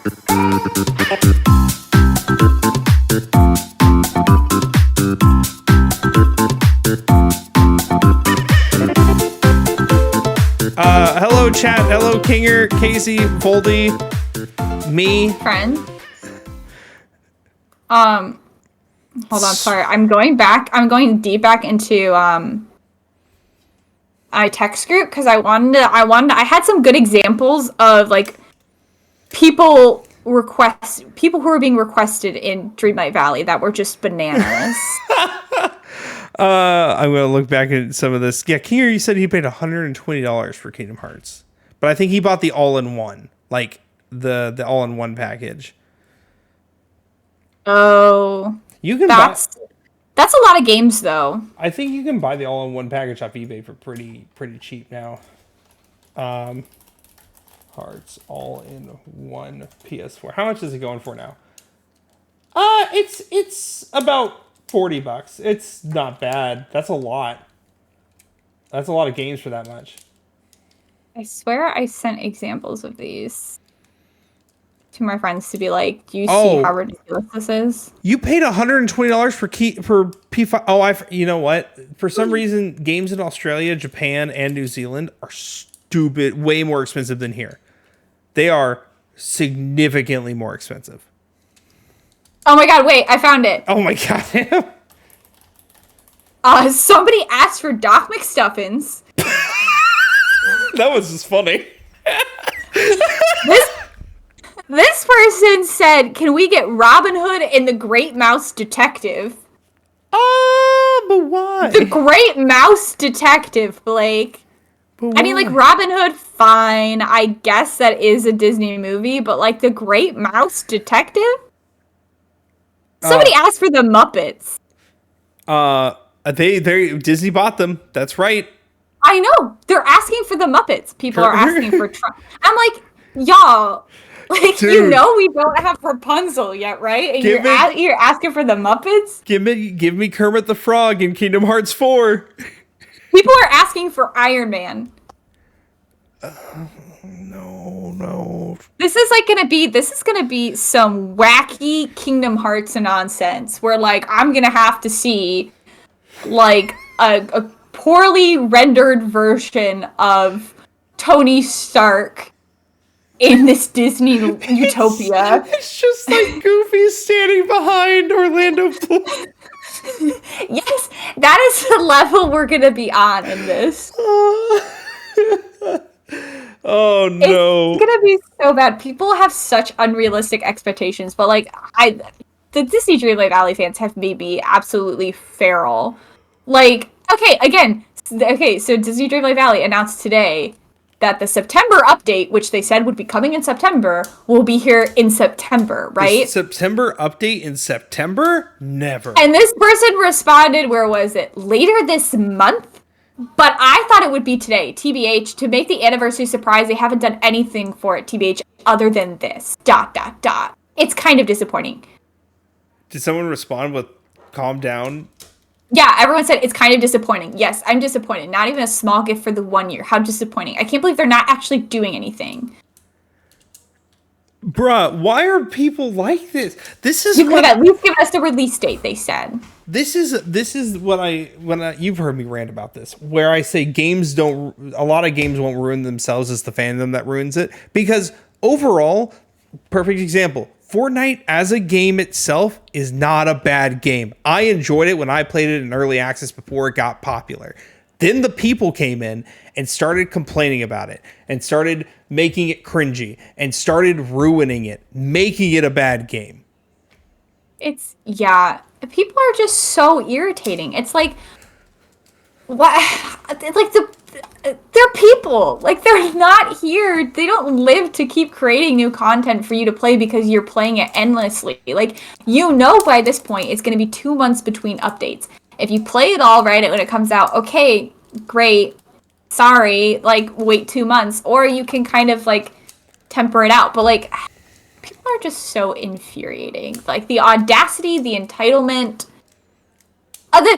Hello, chat. Hello, Kinger, Casey, Voldy, me. Friend. Hold on, sorry. I'm going deep back into I text group because I had some good examples of like people who were being requested in Dreamlight Valley that were just bananas. I'm gonna look back at some of this. Yeah, Kinger, you said he paid $120 for Kingdom Hearts, but I think he bought the all-in-one, like the all-in-one package. Oh, you can. That's a lot of games, though. I think you can buy the all-in-one package off eBay for pretty cheap now. Hearts all-in-one PS4. How much is it going for now? It's about $40. It's not bad. That's a lot. That's a lot of games for that much. I swear I sent examples of these to my friends to be like, do you see how ridiculous this is? You paid $120 for P5. Oh, you know what? For some reason, games in Australia, Japan, and New Zealand are stupid, way more expensive than here. They are significantly more expensive. Oh my god, wait, I found it. Oh my god. Somebody asked for Doc McStuffins. That was just funny. This person said, can we get Robin Hood and the Great Mouse Detective? But why? The Great Mouse Detective, Blake. I mean, like, Robin Hood, fine. I guess that is a Disney movie, but, like, the Great Mouse Detective? Somebody asked for the Muppets. Disney bought them. That's right. I know. They're asking for the Muppets. People are asking for I'm like, y'all, like, dude, you know we don't have Rapunzel yet, right? And you're asking for the Muppets? Give me Kermit the Frog in Kingdom Hearts 4. People are asking for Iron Man. No. This is gonna be some wacky Kingdom Hearts nonsense where, like, I'm gonna have to see, like, a poorly rendered version of Tony Stark in this Disney utopia. It's just like Goofy standing behind Orlando Bloom. Yes, that is the level we're gonna be on in this. Oh no. It's gonna be so bad. People have such unrealistic expectations, but like the Disney Dreamlight Valley fans have made me absolutely feral. Like, so Disney Dreamlight Valley announced today that the September update, which they said would be coming in September, will be here in September, right? The September update in September? Never. And this person responded, where was it? Later this month? But I thought it would be today, TBH, to make the anniversary surprise. They haven't done anything for it, TBH, other than this, ... It's kind of disappointing. Did someone respond with, calm down? Yeah, everyone said it's kind of disappointing. Yes, I'm disappointed. Not even a small gift for the 1 year. How disappointing. I can't believe they're not actually doing anything. Bruh, why are people like this? This is you could have at least given us the release date, they said. This is when you've heard me rant about this, where I say a lot of games won't ruin themselves, it's the fandom that ruins it. Because overall, perfect example, Fortnite as a game itself is not a bad game. I enjoyed it when I played it in early access before it got popular. Then the people came in and started complaining about it and started making it cringy and started ruining it, making it a bad game. People are just so irritating. It's like, what? Like, they're people. Like, they're not here. They don't live to keep creating new content for you to play because you're playing it endlessly. Like, you know by this point it's going to be 2 months between updates. If you play it all right when it comes out, okay, great. Sorry, like, wait 2 months. Or you can kind of, like, temper it out. But, like, people are just so infuriating. Like, the audacity, the entitlement. Okay.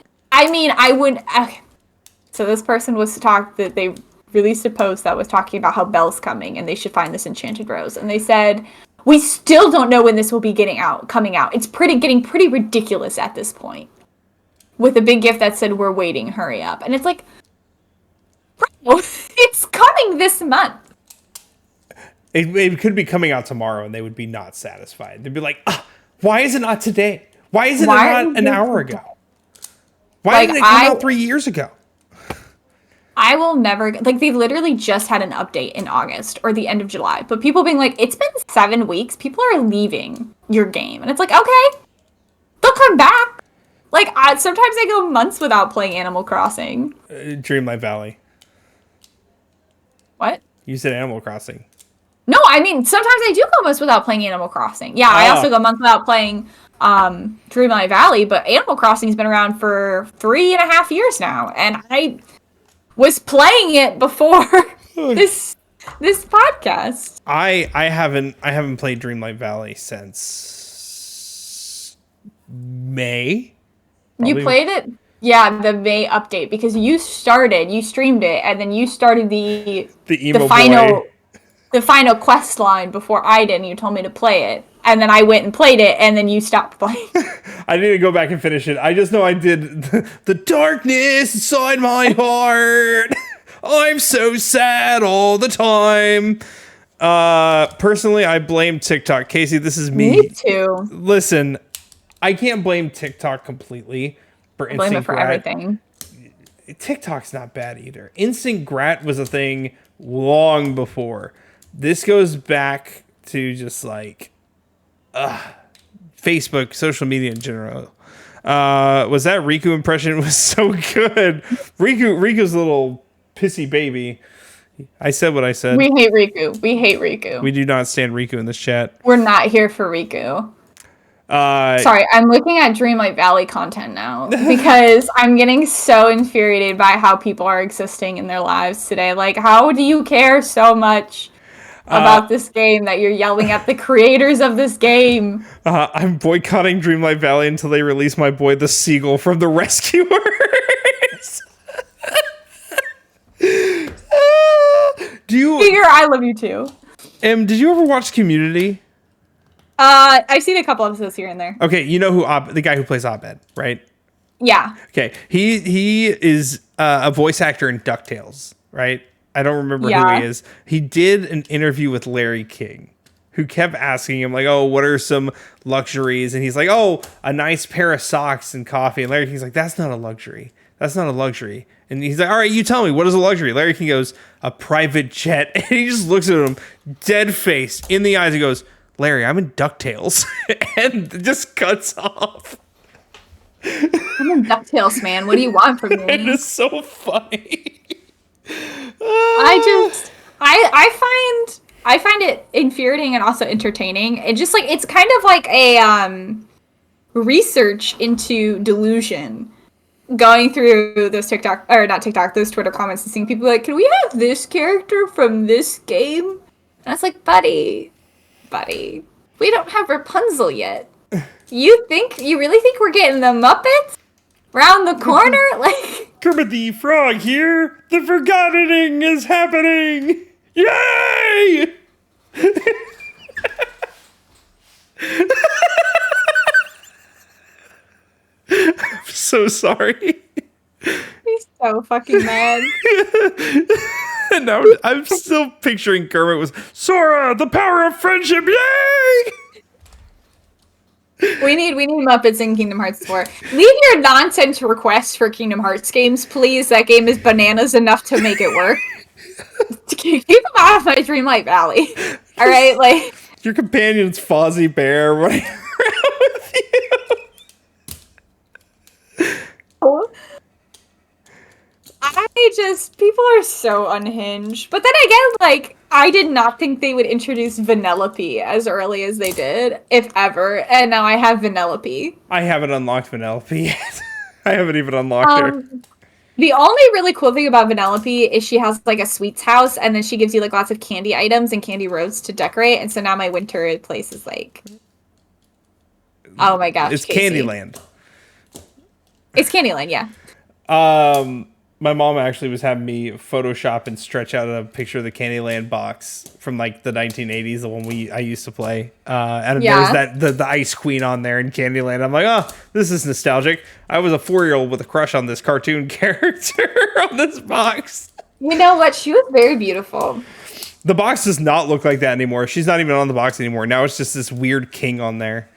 So this person was that they released a post that was talking about how Belle's coming and they should find this enchanted rose. And they said, We still don't know when this will be coming out. It's getting pretty ridiculous at this point. With a big gift that said, "We're waiting, hurry up." And it's like, bro, it's coming this month. It could be coming out tomorrow, and they would be not satisfied. They'd be like, why is it not today? Why is it not an hour ago? Why didn't it come out 3 years ago? I will never... Like, they literally just had an update in August or the end of July. But people being like, it's been 7 weeks. People are leaving your game. And it's like, okay, they'll come back. Like, sometimes I go months without playing Animal Crossing. Dreamlight Valley. What? You said Animal Crossing. No, I mean, sometimes I do go months without playing Animal Crossing. Yeah, I also go months without playing Dreamlight Valley, but Animal Crossing's been around for 3.5 years now, and I was playing it before this podcast. I haven't played Dreamlight Valley since May. Probably. You played it? Yeah, the May update, because you streamed it, and then you started the final quest line before I did, and you told me to play it. And then I went and played it, and then you stopped playing. I didn't go back and finish it. I just know I did the darkness inside my heart. I'm so sad all the time. Personally, I blame TikTok. Casey, this is me. Me too. Listen, I can't blame TikTok completely for instant blame it for everything. TikTok's not bad either. Instant Grat was a thing long before. This goes back to just like Facebook, social media in general. Was that Riku impression? It was so good. Riku's a little pissy baby. I said what I said. We hate Riku. We do not stand Riku in this chat. We're not here for Riku. Sorry, I'm looking at Dreamlight Valley content now because I'm getting so infuriated by how people are existing in their lives today. Like, how do you care so much about this game that you're yelling at the creators of this game? I'm boycotting Dreamlight Valley until they release my boy the Seagull from the Rescuers. Figure, I love you too. Did you ever watch Community? I've seen a couple episodes here and there. Okay, you know who the guy who plays Abed, right? Yeah. Okay, he is a voice actor in DuckTales, right? I don't remember who he is. He did an interview with Larry King, who kept asking him, like, oh, what are some luxuries? And he's like, oh, a nice pair of socks and coffee. And Larry King's like, that's not a luxury. That's not a luxury. And he's like, all right, you tell me, what is a luxury? Larry King goes, a private jet. And he just looks at him, dead-faced, in the eyes, and goes, Larry, I'm in DuckTales. And just cuts off. I'm in DuckTales, man. What do you want from me? It is so funny. I find it infuriating and also entertaining. It just like it's kind of like a research into delusion. Going through those those Twitter comments and seeing people like, can we have this character from this game? And it's like, buddy, we don't have Rapunzel yet. You really think we're getting the Muppets round the corner? Like, Kermit the Frog here. The forgottening is happening. Yay! I'm so sorry. He's so fucking mad. And now I'm still picturing Kermit was Sora, the power of friendship. Yay! We need Muppets in Kingdom Hearts 4. Leave your nonsense requests for Kingdom Hearts games, please. That game is bananas enough to make it work. Keep them out of my Dreamlight Valley. All right, like your companion's Fozzie Bear running around with you. People are so unhinged. But then again, like, I did not think they would introduce Vanellope as early as they did, if ever. And now I have Vanellope. I haven't unlocked Vanellope yet. I haven't even unlocked her. The only really cool thing about Vanellope is she has, like, a sweets house, and then she gives you, like, lots of candy items and candy roads to decorate. And so now my winter place is, like... Oh my gosh, it's Casey. Candyland. It's Candyland, yeah. My mom actually was having me Photoshop and stretch out a picture of the Candyland box from like the 1980s, the one I used to play. And there's Yeah. the Ice Queen on there in Candyland. I'm like, oh, this is nostalgic. I was a 4-year-old with a crush on this cartoon character on this box. You know what? She was very beautiful. The box does not look like that anymore. She's not even on the box anymore. Now it's just this weird king on there.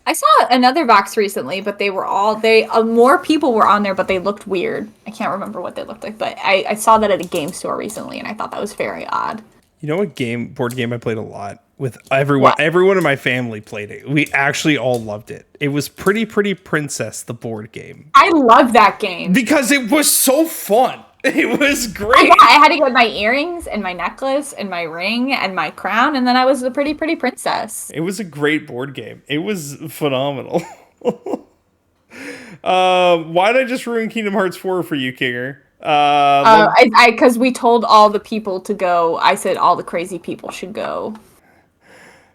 I saw another box recently, but they were all more people were on there, but they looked weird. I can't remember what they looked like, but I saw that at a game store recently, and I thought that was very odd. You know what board game I played a lot with everyone? What? Everyone in my family played it. We actually all loved it. It was Pretty Princess, the board game, I love that game. because it was so fun. It was great. I had to get my earrings and my necklace and my ring and my crown, and then I was the pretty princess. It was a great board game. It was phenomenal. Why did I just ruin Kingdom Hearts 4 for you, Kinger? Because we told all the people to go. I said all the crazy people should go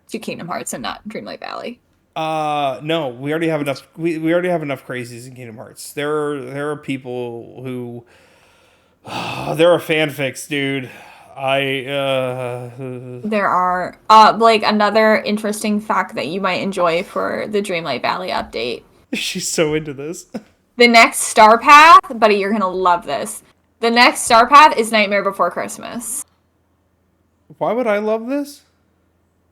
to Kingdom Hearts and not Dreamlight Valley. No, we already have enough. We already have enough crazies in Kingdom Hearts. There are people who there are fanfics, dude. There are like another interesting fact that you might enjoy for the Dreamlight Valley update. She's so into this. The next star path, buddy, you're gonna love this. The next star path is Nightmare Before Christmas. Why would I love this?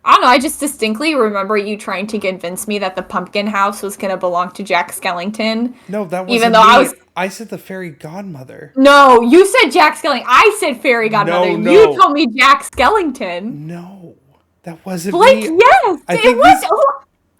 I don't know, I just distinctly remember you trying to convince me that the pumpkin house was gonna belong to Jack Skellington. No, that wasn't Even though me. I was... I said the fairy godmother. No, you said Jack Skellington. I said fairy godmother. No. You told me Jack Skellington. No, that wasn't Blake, me. yes, it was.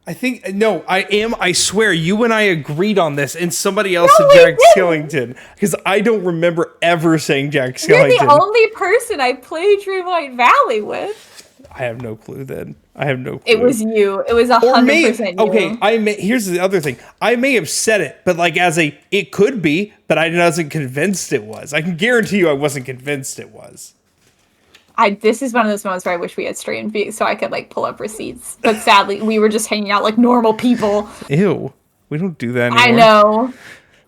I think no, I am. I swear, you and I agreed on this, and somebody else No, said we Jack Skellington, because I don't remember ever saying Jack You're Skellington. the only person I played Dreamlight Valley with. I have no clue. Then I have no clue. It was you. It was Or 100% you. okay. Here's the other thing. I may have said it, but like it could be, but I wasn't convinced it was. I can guarantee you, I wasn't convinced it was. This is one of those moments where I wish we had streamed so I could like pull up receipts. But sadly, we were just hanging out like normal people. Ew, we don't do that anymore. I know.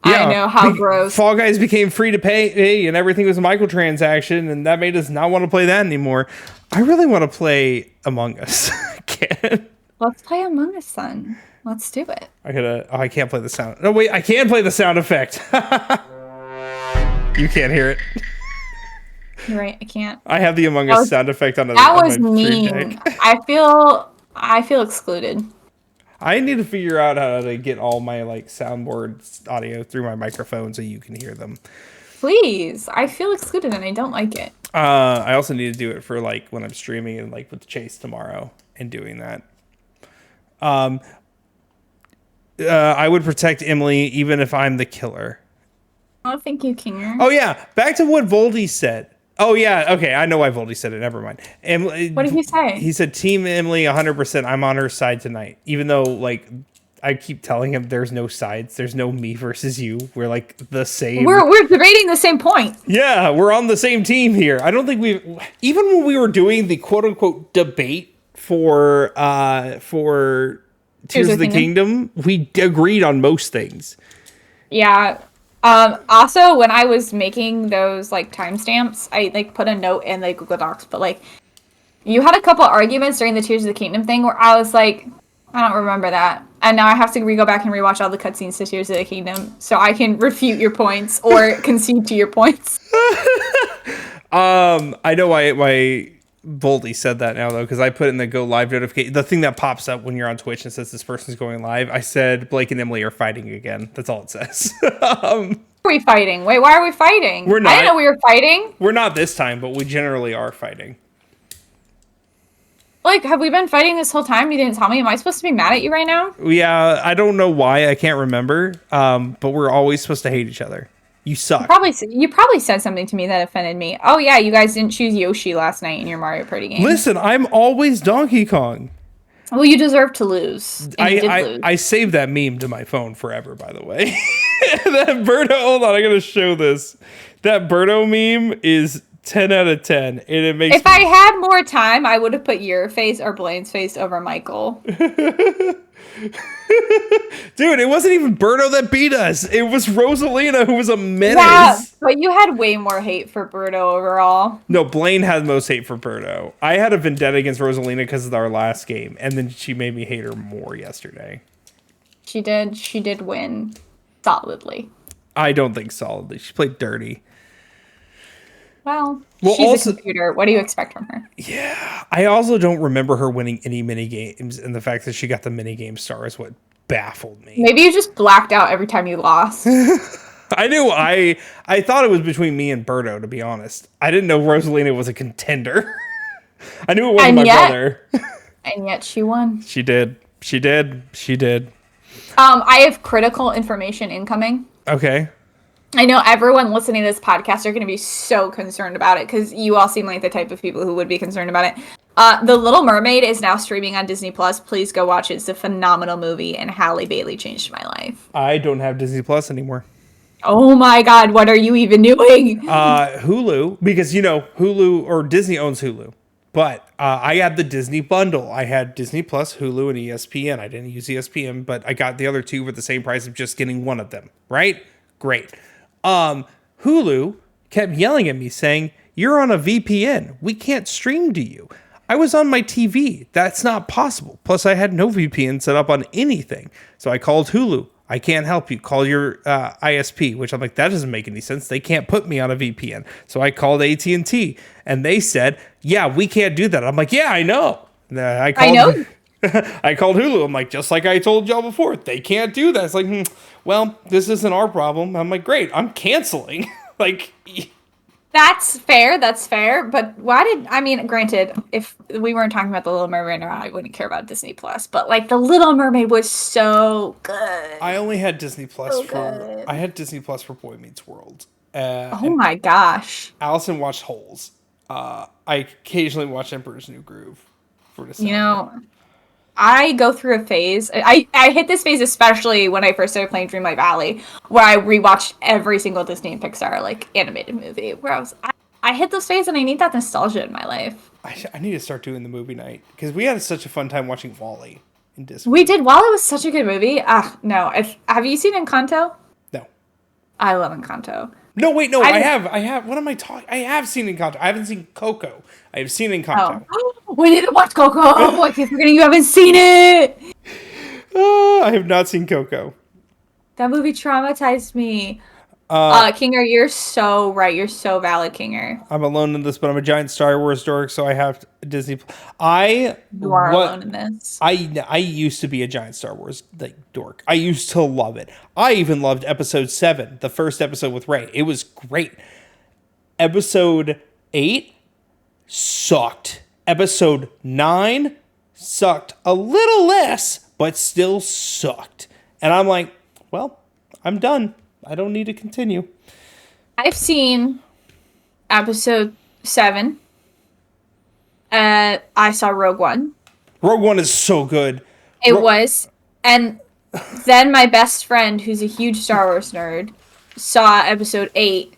Yeah, I know how gross. Fall Guys became free to pay, and everything was a microtransaction, and that made us not want to play that anymore. I really want to play Among Us again. Let's play Among Us then. Let's do it. I can't play the sound. No, wait, I can play the sound effect. You can't hear it. You're right, I can't. I have the Among Us sound effect on That on was my Stream mean. Deck. I feel excluded. I need to figure out how to get all my like soundboard audio through my microphone so you can hear them. Please. I feel excluded and I don't like it. I also need to do it for like when I'm streaming and like with Chase tomorrow and doing that. I would protect Emily even if I'm the killer. Oh, thank you, Kinger. Oh yeah, back to what Voldy said. Oh yeah, okay, I know why Voldy said it. Never mind. Emily, What did he say? He said, "Team Emily, 100%. I'm on her side tonight." Even though like I keep telling him there's no sides. There's no me versus you. We're like the same. We're debating the same point. Yeah, we're on the same team here. I don't think even when we were doing the quote unquote debate for Tears of the Kingdom, we agreed on most things. Yeah. Also, when I was making those like timestamps, I like put a note in like Google Docs, but like you had a couple arguments during the Tears of the Kingdom thing where I was like, I don't remember that. And now I have to go back and rewatch all the cutscenes to Tears of the Kingdom so I can refute your points or concede to your points. I know why Voldy said that now though, because I put in the go live notification, the thing that pops up when you're on Twitch and says this person's going live. I said Blake and Emily are fighting again. That's all it says. Are we fighting? Wait, why are we fighting? We're not. I didn't know we were fighting. We're not this time, but we generally are fighting. Like, have we been fighting this whole time? You didn't tell me. Am I supposed to be mad at you right now? Yeah, I don't know why. I can't remember. But we're always supposed to hate each other. You suck. You probably said something to me that offended me. Oh yeah, you guys didn't choose Yoshi last night in your Mario Party game. Listen, I'm always Donkey Kong. Well, you deserve to lose. And you did lose. I saved that meme to my phone forever, by the way. That Birdo, hold on, I gotta show this. That Birdo meme is 10 out of 10. And it makes If I had more time, I would have put your face or Blaine's face over Michael. Dude, it wasn't even Berto that beat us. It was Rosalina who was a menace. Yeah, but you had way more hate for Berto overall. No, Blaine had most hate for Berto. I had a vendetta against Rosalina because of our last game, and then she made me hate her more yesterday. She did win solidly. I don't think solidly. She played dirty. Well, she's a computer. What do you expect from her? Yeah. I also don't remember her winning any mini games, and the fact that she got the mini game star is what baffled me. Maybe you just blacked out every time you lost. I knew I thought it was between me and Berto, to be honest. I didn't know Rosalina was a contender. I knew it wasn't my brother. And yet she won. She did. I have critical information incoming. Okay. I know everyone listening to this podcast are going to be so concerned about it because you all seem like the type of people who would be concerned about it. The Little Mermaid is now streaming on Disney Plus. Please go watch it. It's a phenomenal movie, and Halle Bailey changed my life. I don't have Disney Plus anymore. Oh my God, what are you even doing? Hulu, because Hulu or Disney owns Hulu. But I had the Disney bundle. I had Disney Plus, Hulu, and ESPN. I didn't use ESPN, but I got the other two for the same price of just getting one of them. Right? Great. Hulu kept yelling at me saying, "You're on a VPN. We can't stream to you." I was on my TV. That's not possible. Plus, I had no VPN set up on anything. So I called Hulu. I can't help you. Call your ISP, which I'm like, that doesn't make any sense. They can't put me on a VPN. So I called AT&T, and they said, "Yeah, we can't do that." I'm like, "Yeah, I know." I know. I called Hulu. I'm like, just like I told y'all before, they can't do that. It's like, well, this isn't our problem. I'm like, great, I'm canceling. Like, that's fair. But granted, if we weren't talking about The Little Mermaid, I wouldn't care about Disney Plus. But like, The Little Mermaid was so good. I only had Disney Plus I had Disney Plus for Boy Meets World. Oh my gosh. Allison watched Holes. I occasionally watch Emperor's New Groove for December. I go through a phase. I hit this phase especially when I first started playing Dreamlight Valley, where I rewatched every single Disney and Pixar animated movie. Where I hit this phase and I need that nostalgia in my life. I need to start doing the movie night because we had such a fun time watching WALL-E in Disney. We did. WALL-E was such a good movie. No. Have you seen Encanto? No. I love Encanto. No, wait, no, I have. What am I talking? I have seen Encanto. I haven't seen Coco. I have seen Encanto. Oh. We need to watch Coco. I keep forgetting you haven't seen it. I have not seen Coco. That movie traumatized me. Kinger, you're so right. You're so valid, Kinger. I'm alone in this, but I'm a giant Star Wars dork, so I have Disney. You are alone in this. I used to be a giant Star Wars dork. I used to love it. I even loved Episode 7, the first episode with Rey. It was great. Episode 8 sucked. Episode 9 sucked a little less, but still sucked. And I'm like, well, I'm done. I don't need to continue. I've seen Episode 7. I saw Rogue One. Rogue One is so good. It was. And then my best friend, who's a huge Star Wars nerd, saw Episode 8.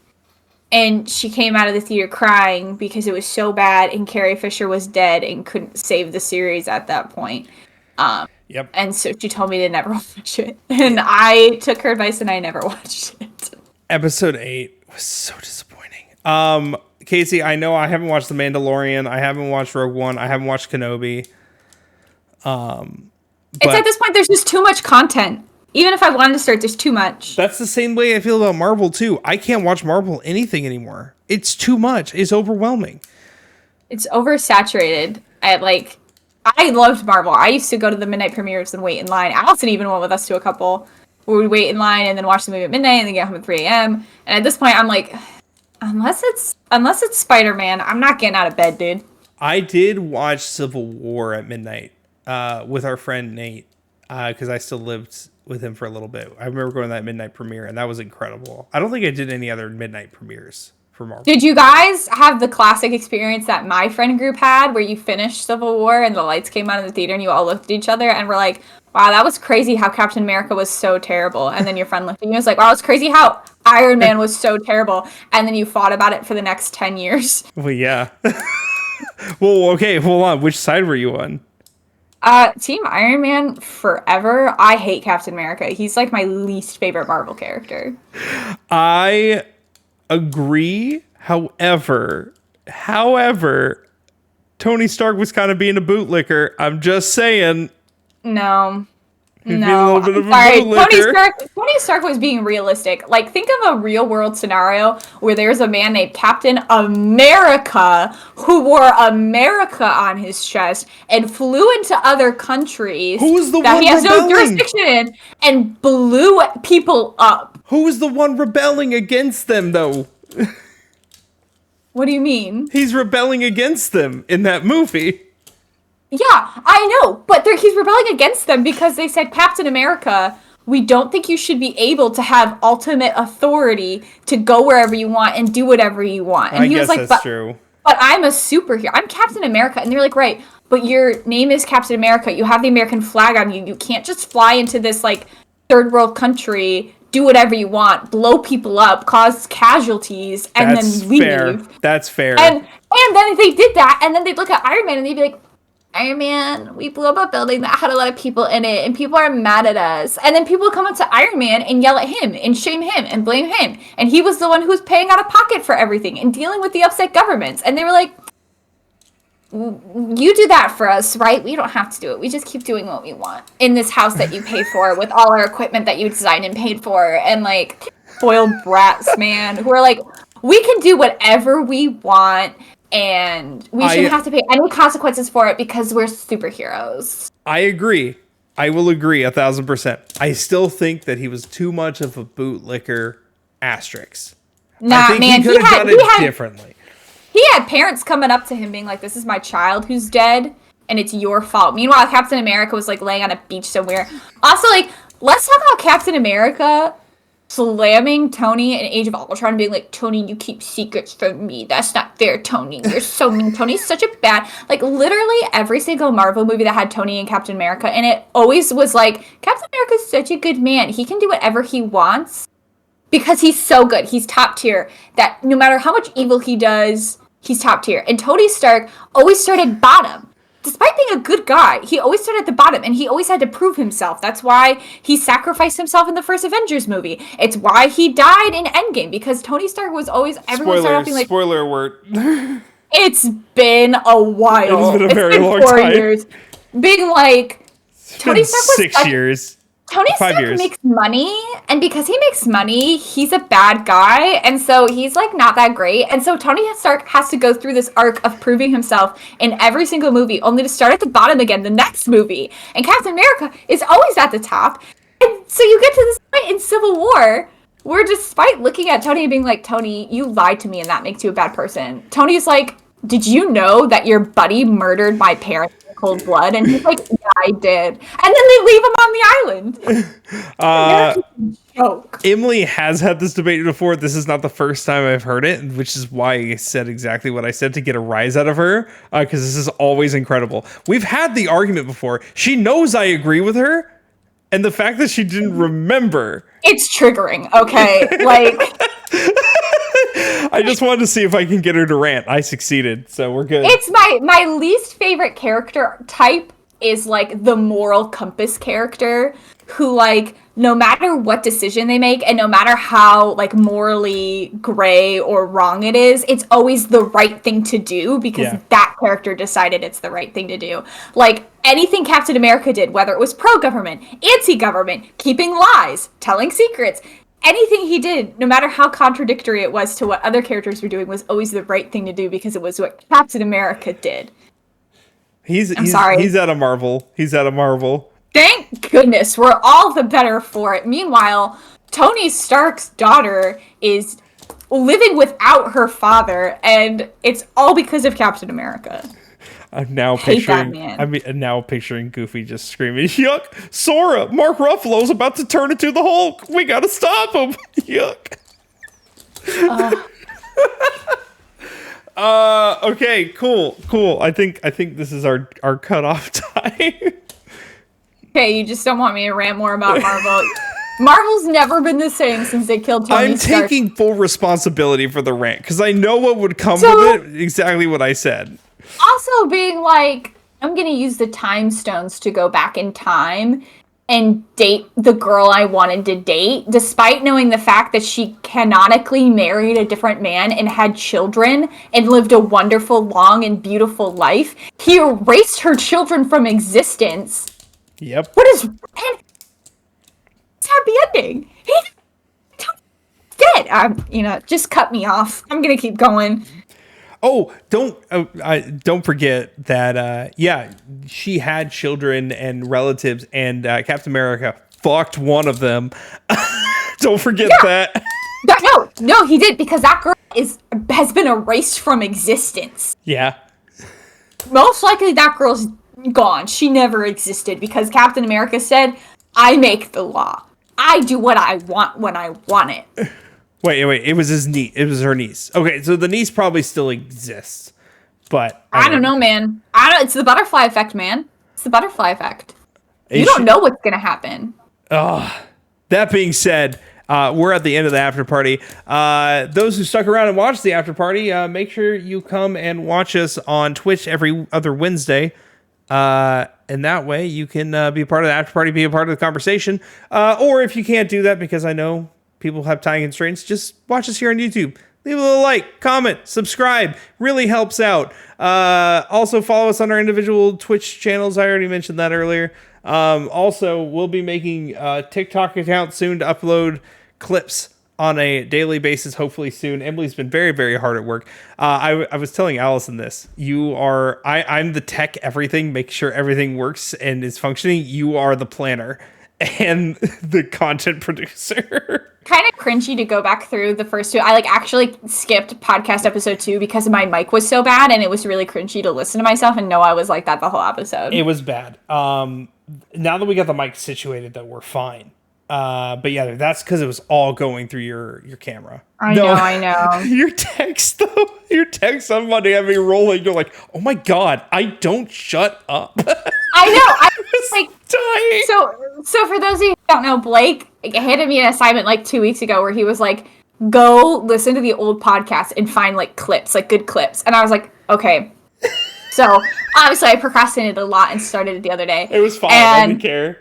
And she came out of the theater crying because it was so bad and Carrie Fisher was dead and couldn't save the series at that point. Yep. And so she told me to never watch it. And I took her advice and I never watched it. Episode 8 was so disappointing. Casey, I know I haven't watched The Mandalorian. I haven't watched Rogue One. I haven't watched Kenobi. It's at this point, there's just too much content. Even if I wanted to start, there's too much. That's the same way I feel about Marvel, too. I can't watch Marvel anything anymore. It's too much. It's overwhelming. It's oversaturated. I loved Marvel. I used to go to the midnight premieres and wait in line. Allison even went with us to a couple where we'd wait in line and then watch the movie at midnight and then get home at 3 a.m. And at this point, I'm like, unless it's Spider-Man, I'm not getting out of bed, dude. I did watch Civil War at midnight with our friend Nate because I still lived with him for a little bit. I remember going to that midnight premiere, and that was incredible. I don't think I did any other midnight premieres for Marvel. Did you guys have the classic experience that my friend group had where you finished Civil War and the lights came on in the theater and you all looked at each other and were like, wow, that was crazy how Captain America was so terrible. And then your friend looked at you and was like, wow, it's crazy how Iron Man was so terrible, and then you fought about it for the next 10 years. Well, yeah. Well, okay, hold on. Which side were you on? Team Iron Man forever. I hate Captain America. He's like my least favorite Marvel character. I agree. However, Tony Stark was kind of being a bootlicker. I'm just saying. No. He'd be a little bit of a Sorry, bootlicker. Tony Stark was being realistic. Like, think of a real world scenario where there's a man named Captain America who wore America on his chest and flew into other countries Who was the that one he has no rebelling? jurisdiction in and blew people up. Who was the one rebelling against them, though? What do you mean? He's rebelling against them in that movie. Yeah, I know, but he's rebelling against them because they said, Captain America, we don't think you should be able to have ultimate authority to go wherever you want and do whatever you want. And he was like, that's true. But I'm a superhero. I'm Captain America. And they're like, right, but your name is Captain America. You have the American flag on you. You can't just fly into this, like, third world country, do whatever you want, blow people up, cause casualties, and then leave. Fair. That's fair. And then they did that, and then they'd look at Iron Man and they'd be like, Iron Man, we blew up a building that had a lot of people in it, and people are mad at us. And then people would come up to Iron Man and yell at him, and shame him, and blame him. And he was the one who was paying out of pocket for everything, and dealing with the upset governments. And they were like, you do that for us, right? We don't have to do it. We just keep doing what we want. In this house that you pay for, with all our equipment that you designed and paid for. And, like, spoiled brats, man, who are like, we can do whatever we want, and we shouldn't have to pay any consequences for it because we're superheroes. I agree. I will agree 1,000%. I still think that he was too much of a bootlicker asterisk. Nah, I think man, he could have done it differently. He had parents coming up to him being like, this is my child who's dead, and it's your fault. Meanwhile, Captain America was, like, laying on a beach somewhere. Also, like, let's talk about Captain America slamming Tony in Age of Ultron, being like, Tony, you keep secrets from me. That's not fair, Tony. You're so mean. Tony's such a bad... Like, literally every single Marvel movie that had Tony and Captain America, and it always was like, Captain America's such a good man. He can do whatever he wants because he's so good. He's top tier. That no matter how much evil he does, he's top tier. And Tony Stark always started bottom. Despite being a good guy, he always started at the bottom, and he always had to prove himself. That's why he sacrificed himself in the first Avengers movie. It's why he died in Endgame, because Tony Stark was always... Everyone started off being like... Spoiler alert. It's been a while. It's been a very long 4 time. years. Being like... Tony Stark was 6 years. Tony 5 Stark years. makes money, and because he makes money, he's a bad guy, and so he's, like, not that great. And so Tony Stark has to go through this arc of proving himself in every single movie, only to start at the bottom again the next movie. And Captain America is always at the top. And so you get to this point in Civil War where, despite looking at Tony and being like, Tony, you lied to me and that makes you a bad person, Tony's like, did you know that your buddy murdered my parents in cold blood? And he's like, yeah, I did. And then they leave him on the island. Joke. Emily has had this debate before. This is not the first time I've heard it, which is why I said exactly what I said, to get a rise out of her, because this is always incredible. We've had the argument before. She knows I agree with her, and the fact that she didn't remember. It's triggering, okay? Like... I just wanted to see if I can get her to rant. I succeeded, so we're good. It's my least favorite character type is, like, the moral compass character who, like, no matter what decision they make and no matter how, like, morally gray or wrong it is, it's always the right thing to do because that character decided it's the right thing to do. Like, anything Captain America did, whether it was pro-government, anti-government, keeping lies, telling secrets, anything he did, no matter how contradictory it was to what other characters were doing, was always the right thing to do because it was what Captain America did. He's sorry. He's out of Marvel. He's out of Marvel. Thank goodness, we're all the better for it. Meanwhile, Tony Stark's daughter is living without her father, and it's all because of Captain America. I'm now picturing Goofy just screaming, "Yuck! Sora, Mark Ruffalo's about to turn into the Hulk. We gotta stop him! Yuck!" Okay, cool. I think this is our cutoff time. Okay, you just don't want me to rant more about Marvel. Marvel's never been the same since they killed Tony I'm Stark. taking full responsibility for the rant because I know what would come So- with it. Exactly what I said. Also being like, I'm gonna use the time stones to go back in time and date the girl I wanted to date, despite knowing the fact that she canonically married a different man and had children and lived a wonderful, long, and beautiful life. He erased her children from existence. Yep. What is... And it's a happy ending. He's dead. Just cut me off. I'm gonna keep going. Oh, don't forget that. She had children and relatives, and Captain America fucked one of them. Don't forget that. No, he did, because that girl has been erased from existence. Yeah. Most likely that girl's gone. She never existed because Captain America said, I make the law. I do what I want when I want it. Wait. It was his niece. It was her niece. Okay, so the niece probably still exists, but I don't know, man. It's the butterfly effect, man. It's the butterfly effect. You don't know what's gonna happen. That being said, we're at the end of the after party. Those who stuck around and watched the after party, make sure you come and watch us on Twitch every other Wednesday. And that way you can be a part of the after party, be a part of the conversation. Or if you can't do that, because I know people have time constraints, just watch us here on YouTube. Leave a little like, comment, subscribe. Really helps out. Also follow us on our individual Twitch channels. I already mentioned that earlier. Also, we'll be making a TikTok account soon to upload clips on a daily basis, hopefully soon. Emily's been very, very hard at work. I was telling Allison this. I'm the tech everything, make sure everything works and is functioning. You are the planner and the content producer. Kind of cringy to go back through the first two. I actually skipped podcast episode 2 because my mic was so bad, and it was really cringy to listen to myself and know I was like that the whole episode. It was bad. Now that we got the mic situated, though, we're fine. But yeah, that's because it was all going through your camera. I know. Your text on Monday had me rolling. You're like, oh my god, I don't shut up. I know. I was like dying. So for those of you who don't know, Blake handed me an assignment 2 weeks ago where he was like, go listen to the old podcast and find clips, good clips. And I was like, okay. So obviously I procrastinated a lot and started it the other day. It was fine. I didn't care.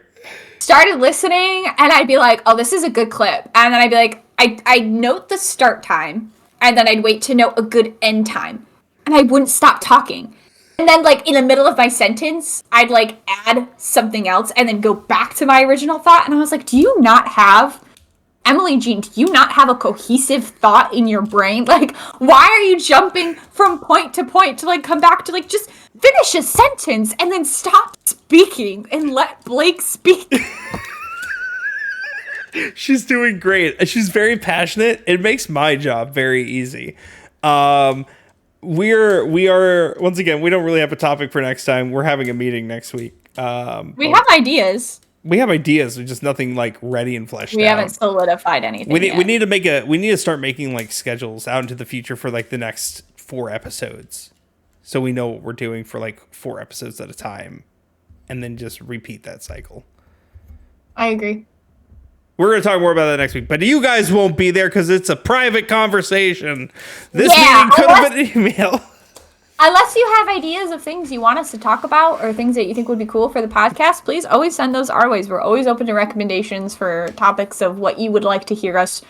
Started listening, and I'd be like, oh, this is a good clip. And then I'd be like, I'd note the start time, and then I'd wait to note a good end time. And I wouldn't stop talking. And then, in the middle of my sentence, I'd, add something else, and then go back to my original thought. And I was like, Emily Jean, do you not have a cohesive thought in your brain? Why are you jumping from point to point to, come back to, just finish a sentence and then stop speaking and let Blake speak? She's doing great. She's very passionate. It makes my job very easy. We are once again, we don't really have a topic for next time. We're having a meeting next week. We have ideas. We have ideas, just nothing ready and fleshed out. We haven't solidified anything. We need to start making schedules out into the future for the next 4 episodes, so we know what we're doing for 4 episodes at a time, and then just repeat that cycle. I agree. We're going to talk more about that next week, but you guys won't be there because it's a private conversation. This meeting could have been an email. Unless you have ideas of things you want us to talk about or things that you think would be cool for the podcast, please always send those our ways. We're always open to recommendations for topics of what you would like to hear us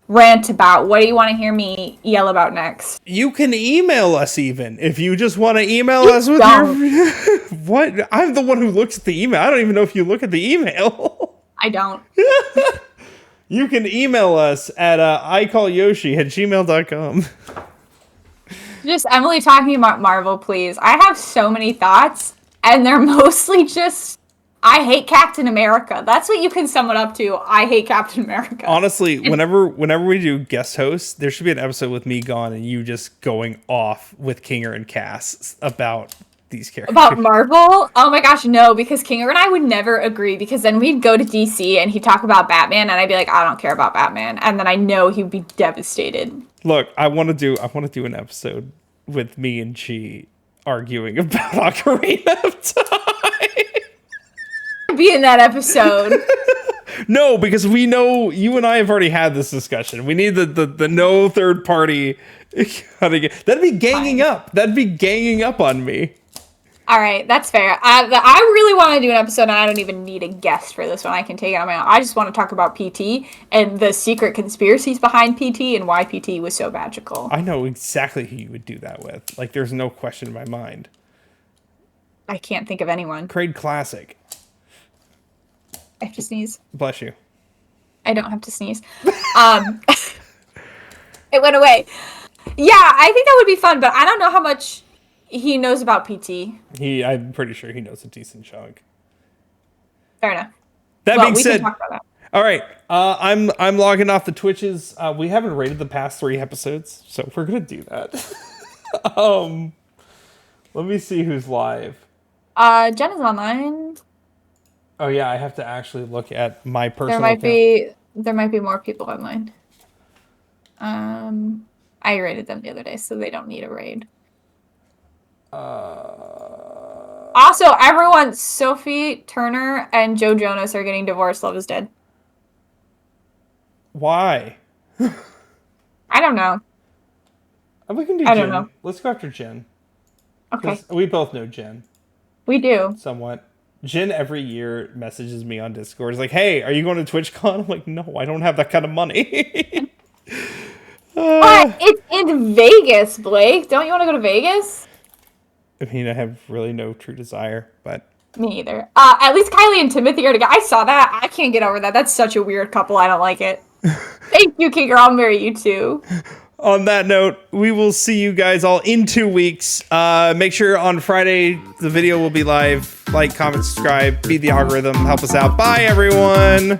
rant about. What do you want to hear me yell about next? You can email us even if you just want to email us with your... What? I'm the one who looks at the email. I don't even know if you look at the email. I don't. You can email us at icallyoshi@gmail.com. Just Emily talking about Marvel, please. I have so many thoughts, and they're mostly just, I hate Captain America. That's what you can sum it up to. I hate Captain America. Honestly, whenever we do guest hosts, there should be an episode with me gone and you just going off with Kinger and Cass about these characters. About Marvel? Oh my gosh, no, because Kinger and I would never agree, because then we'd go to DC and he'd talk about Batman, and I'd be like, I don't care about Batman. And then I know he'd be devastated. Look, I want to do an episode with me and Chi arguing about Ocarina of Time. Be in that episode. No, because we know you and I have already had this discussion. We need the no third party. That'd be ganging up. That'd be ganging up on me. All right, that's fair. I really want to do an episode, and I don't even need a guest for this one. I can take it on my own. I just want to talk about PT and the secret conspiracies behind PT and why PT was so magical. I know exactly who you would do that with. Like, there's no question in my mind. I can't think of anyone. Kraid Classic. I have to sneeze. Bless you. I don't have to sneeze. It went away. Yeah, I think that would be fun, but I don't know how much he knows about PT. I'm pretty sure he knows a decent chunk. Fair enough. That being said, can talk about that. all right, I'm logging off the Twitches. We haven't rated the past 3 episodes, so we're gonna do that. Let me see who's live. Jen is online. Oh yeah, I have to actually look at my personal. There might be more people online. I rated them the other day, so they don't need a raid. Also, everyone, Sophie Turner and Joe Jonas are getting divorced. Love is dead. Why? I don't know. We can do I Jen. don't know. Let's go after Jen. Okay. We both know Jen. We do. Somewhat. Jen every year messages me on Discord. It's like, hey, are you going to TwitchCon? I'm like, no, I don't have that kind of money. But it's in Vegas, Blake. Don't you want to go to Vegas? I mean, I have really no true desire, but... Me either. At least Kylie and Timothy are together. I saw that. I can't get over that. That's such a weird couple. I don't like it. Thank you, King Girl. I'll marry you too. On that note, we will see you guys all in 2 weeks. Make sure on Friday the video will be live. Like, comment, subscribe, beat the algorithm, help us out. Bye, everyone.